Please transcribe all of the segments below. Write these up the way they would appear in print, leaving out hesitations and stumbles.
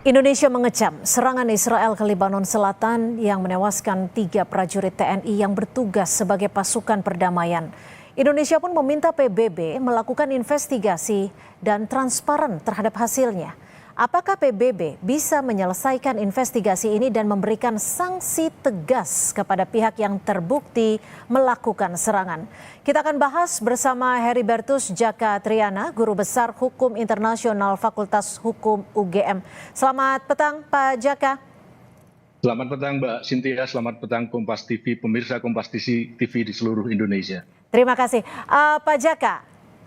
Indonesia mengecam serangan Israel ke Lebanon Selatan yang menewaskan 3 prajurit TNI yang bertugas sebagai pasukan perdamaian. Indonesia pun meminta PBB melakukan investigasi dan transparan terhadap hasilnya. Apakah PBB bisa menyelesaikan investigasi ini dan memberikan sanksi tegas kepada pihak yang terbukti melakukan serangan? Kita akan bahas bersama Heribertus Djaka Triana, Guru Besar Hukum Internasional Fakultas Hukum UGM. Selamat petang Pak Djaka. Selamat petang Mbak Cynthia, selamat petang Kompas TV, pemirsa Kompas TV di seluruh Indonesia. Terima kasih. Pak Djaka,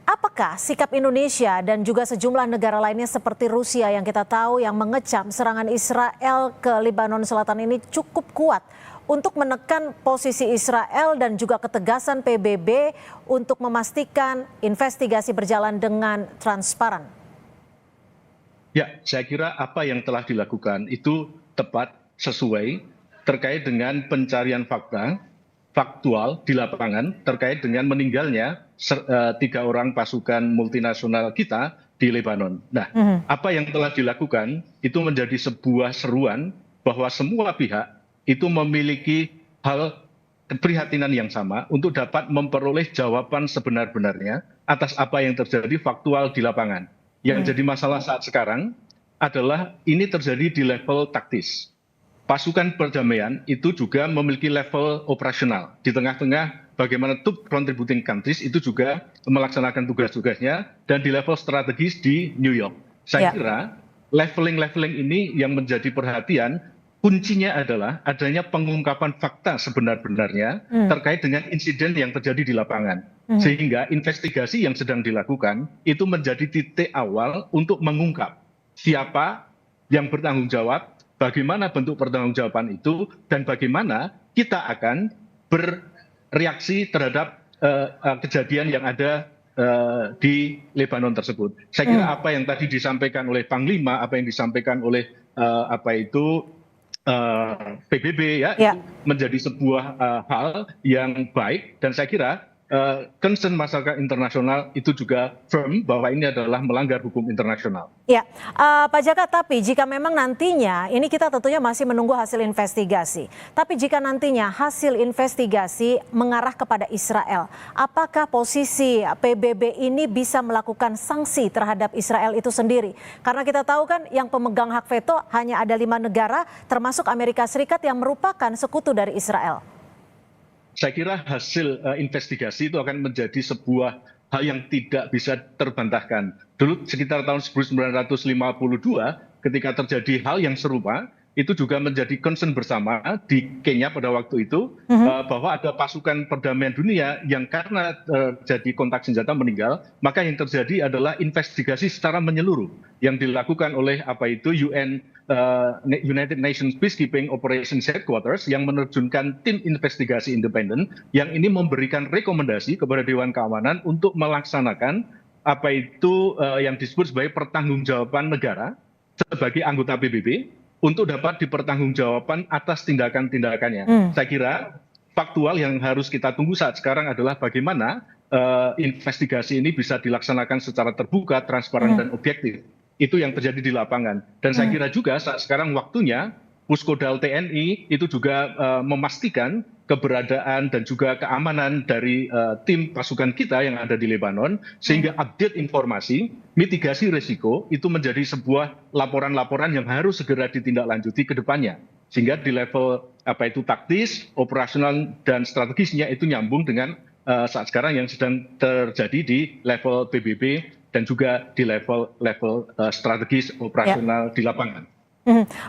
apakah sikap Indonesia dan juga sejumlah negara lainnya seperti Rusia yang kita tahu yang mengecam serangan Israel ke Lebanon Selatan ini cukup kuat untuk menekan posisi Israel dan juga ketegasan PBB untuk memastikan investigasi berjalan dengan transparan? Ya, saya kira apa yang telah dilakukan itu tepat, sesuai terkait dengan pencarian faktual di lapangan terkait dengan meninggalnya 3 orang pasukan multinasional kita di Lebanon. Nah, apa yang telah dilakukan itu menjadi sebuah seruan bahwa semua pihak itu memiliki hal keprihatinan yang sama untuk dapat memperoleh jawaban sebenar-benarnya atas apa yang terjadi faktual di lapangan. Yang jadi masalah saat sekarang adalah ini terjadi di level taktis. Pasukan perdamaian itu juga memiliki level operasional. Di tengah-tengah bagaimana top contributing countries itu juga melaksanakan tugas-tugasnya dan di level strategis di New York. Saya kira leveling ini yang menjadi perhatian, kuncinya adalah adanya pengungkapan fakta sebenar-benarnya terkait dengan insiden yang terjadi di lapangan. Sehingga investigasi yang sedang dilakukan itu menjadi titik awal untuk mengungkap siapa yang bertanggung jawab, bagaimana bentuk pertanggungjawaban itu, dan bagaimana kita akan bereaksi terhadap kejadian yang ada di Lebanon tersebut. Saya kira apa yang tadi disampaikan oleh Panglima, apa yang disampaikan oleh PBB itu menjadi sebuah hal yang baik, dan saya kira concern masyarakat internasional itu juga firm bahwa ini adalah melanggar hukum internasional. Ya, Pak Djaka, tapi jika memang nantinya, ini kita tentunya masih menunggu hasil investigasi. Tapi jika nantinya hasil investigasi mengarah kepada Israel, apakah posisi PBB ini bisa melakukan sanksi terhadap Israel itu sendiri? Karena kita tahu kan yang pemegang hak veto hanya ada 5 negara, termasuk Amerika Serikat yang merupakan sekutu dari Israel. Saya kira hasil investigasi itu akan menjadi sebuah hal yang tidak bisa terbantahkan. Dulu sekitar tahun 1952 ketika terjadi hal yang serupa, itu juga menjadi concern bersama di Kenya pada waktu itu bahwa ada pasukan perdamaian dunia yang karena terjadi kontak senjata meninggal, maka yang terjadi adalah investigasi secara menyeluruh yang dilakukan oleh United Nations Peacekeeping Operations Headquarters yang menerjunkan tim investigasi independen yang ini memberikan rekomendasi kepada Dewan Keamanan untuk melaksanakan yang disebut sebagai pertanggungjawaban negara sebagai anggota PBB untuk dapat dipertanggungjawabkan atas tindakan-tindakannya. Saya kira faktual yang harus kita tunggu saat sekarang adalah bagaimana investigasi ini bisa dilaksanakan secara terbuka, transparan, dan objektif. Itu yang terjadi di lapangan. Dan saya kira juga saat sekarang waktunya Puskodal TNI itu juga memastikan keberadaan dan juga keamanan dari tim pasukan kita yang ada di Lebanon, sehingga update informasi, mitigasi risiko itu menjadi sebuah laporan-laporan yang harus segera ditindaklanjuti ke depannya. Sehingga di level taktis, operasional, dan strategisnya itu nyambung dengan saat sekarang yang sedang terjadi di level PBB dan juga di level strategis operasional di lapangan.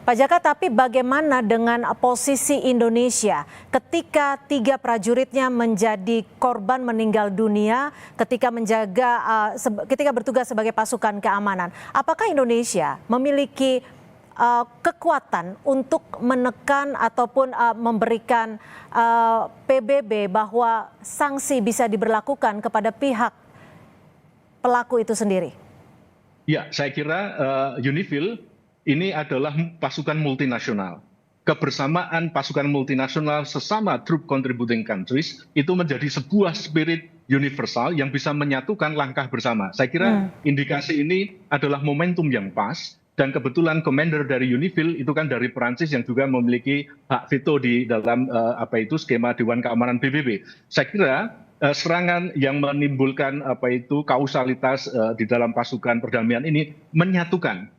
Pak Djaka, tapi bagaimana dengan posisi Indonesia ketika 3 prajuritnya menjadi korban meninggal dunia ketika bertugas sebagai pasukan keamanan? Apakah Indonesia memiliki kekuatan untuk menekan ataupun memberikan PBB bahwa sanksi bisa diberlakukan kepada pihak pelaku itu sendiri? Ya, saya kira UNIFIL ini adalah pasukan multinasional. Kebersamaan pasukan multinasional sesama troop contributing countries itu menjadi sebuah spirit universal yang bisa menyatukan langkah bersama. Saya kira indikasi ini adalah momentum yang pas Dan kebetulan commander dari UNIFIL itu kan dari Perancis yang juga memiliki hak veto di dalam skema Dewan Keamanan PBB. Saya kira serangan yang menimbulkan kausalitas di dalam pasukan perdamaian ini menyatukan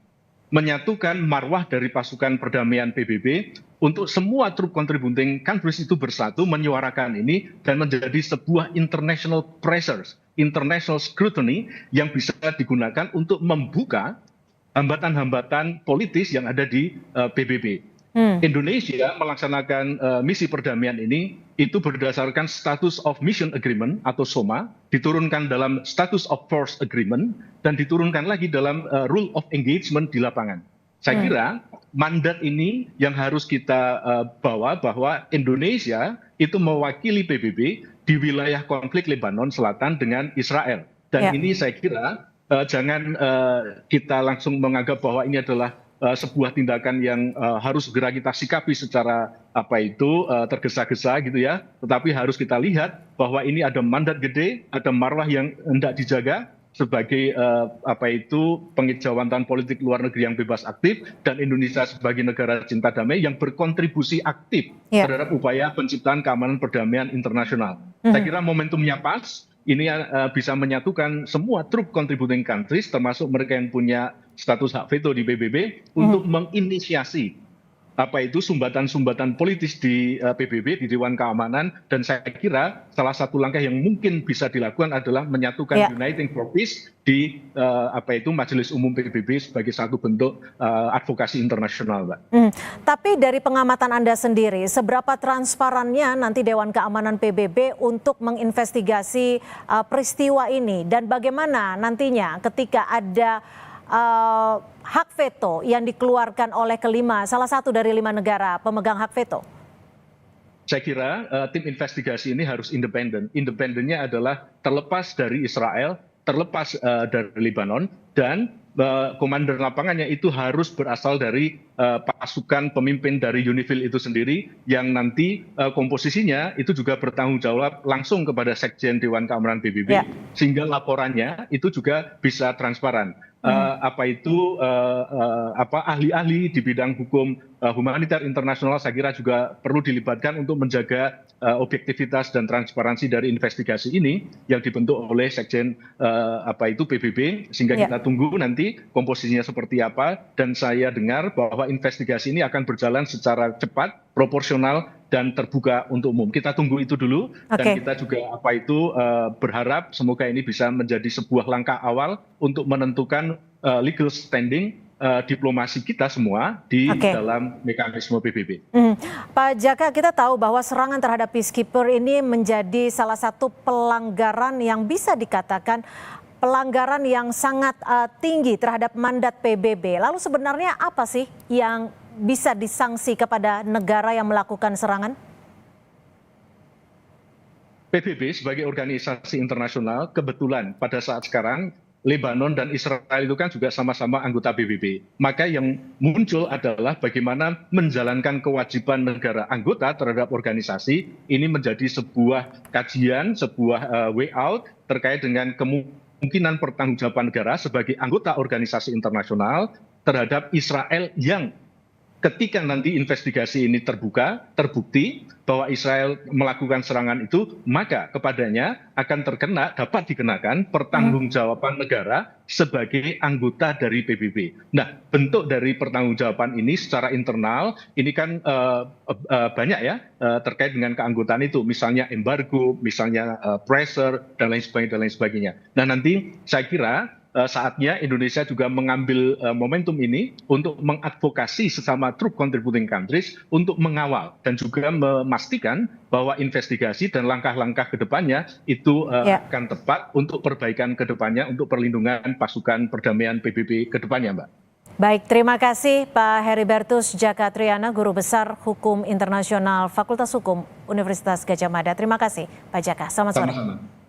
marwah dari pasukan perdamaian PBB untuk semua troop contributing countries itu bersatu menyuarakan ini dan menjadi sebuah international pressures, international scrutiny yang bisa digunakan untuk membuka hambatan-hambatan politis yang ada di PBB. Indonesia melaksanakan misi perdamaian ini itu berdasarkan Status of Mission Agreement atau SOMA, diturunkan dalam Status of Force Agreement, dan diturunkan lagi dalam Rule of Engagement di lapangan. Saya kira mandat ini yang harus kita bawa bahwa Indonesia itu mewakili PBB di wilayah konflik Lebanon Selatan dengan Israel. Dan ini saya kira jangan kita langsung menganggap bahwa ini adalah sebuah tindakan yang harus segera kita sikapi secara tergesa-gesa gitu ya. Tetapi harus kita lihat bahwa ini ada mandat gede, ada marwah yang hendak dijaga sebagai pengejawatan politik luar negeri yang bebas aktif, dan Indonesia sebagai negara cinta damai yang berkontribusi aktif terhadap upaya penciptaan keamanan perdamaian internasional. Saya kira momentumnya pas. Ini bisa menyatukan semua troop contributing countries, termasuk mereka yang punya status hak veto di PBB, untuk menginisiasi sumbatan-sumbatan politis di PBB, di Dewan Keamanan. Dan saya kira salah satu langkah yang mungkin bisa dilakukan adalah menyatukan Uniting for Peace di Majelis Umum PBB sebagai satu bentuk advokasi internasional, Mbak. Tapi dari pengamatan Anda sendiri, seberapa transparannya nanti Dewan Keamanan PBB untuk menginvestigasi peristiwa ini, dan bagaimana nantinya ketika ada hak veto yang dikeluarkan oleh salah satu dari 5 negara pemegang hak veto? Saya kira tim investigasi ini harus independen. Independennya adalah terlepas dari Israel, terlepas dari Lebanon, dan komander lapangannya itu harus berasal dari pasukan pemimpin dari UNIFIL itu sendiri, yang nanti komposisinya itu juga bertanggung jawab langsung kepada Sekjen Dewan Keamanan PBB, sehingga laporannya itu juga bisa transparan. Ahli-ahli di bidang hukum humaniter internasional saya kira juga perlu dilibatkan untuk menjaga objektivitas dan transparansi dari investigasi ini yang dibentuk oleh Sekjen PBB, sehingga kita tunggu nanti komposisinya seperti apa. Dan saya dengar bahwa investigasi ini akan berjalan secara cepat, proporsional, dan terbuka untuk umum. Kita tunggu itu dulu, dan kita juga berharap semoga ini bisa menjadi sebuah langkah awal untuk menentukan legal standing diplomasi kita semua di dalam mekanisme PBB. Pak Jaka, kita tahu bahwa serangan terhadap peacekeeper ini menjadi salah satu pelanggaran yang bisa dikatakan pelanggaran yang sangat tinggi terhadap mandat PBB. Lalu sebenarnya apa sih yang bisa disangsi kepada negara yang melakukan serangan? PBB sebagai organisasi internasional, kebetulan pada saat sekarang Lebanon dan Israel itu kan juga sama-sama anggota PBB. Maka yang muncul adalah bagaimana menjalankan kewajiban negara anggota terhadap organisasi ini menjadi sebuah kajian, sebuah way out terkait dengan kemungkinan pertanggungjawaban negara sebagai anggota organisasi internasional terhadap Israel, yang ketika nanti investigasi ini terbukti bahwa Israel melakukan serangan itu, maka kepadanya akan dapat dikenakan pertanggungjawaban negara sebagai anggota dari PBB. Nah, bentuk dari pertanggungjawaban ini secara internal ini kan banyak ya terkait dengan keanggotaan itu, misalnya embargo, misalnya pressure, dan lain sebagainya. Nah, nanti saya kira saatnya Indonesia juga mengambil momentum ini untuk mengadvokasi sesama troop contributing countries untuk mengawal dan juga memastikan bahwa investigasi dan langkah-langkah ke depannya itu akan tepat untuk perbaikan ke depannya, untuk perlindungan pasukan perdamaian PBB ke depannya, Mbak. Baik, terima kasih Pak Heribertus Djaka Triana, Guru Besar Hukum Internasional Fakultas Hukum Universitas Gadjah Mada. Terima kasih Pak Djaka, selamat sore. Sama-sama.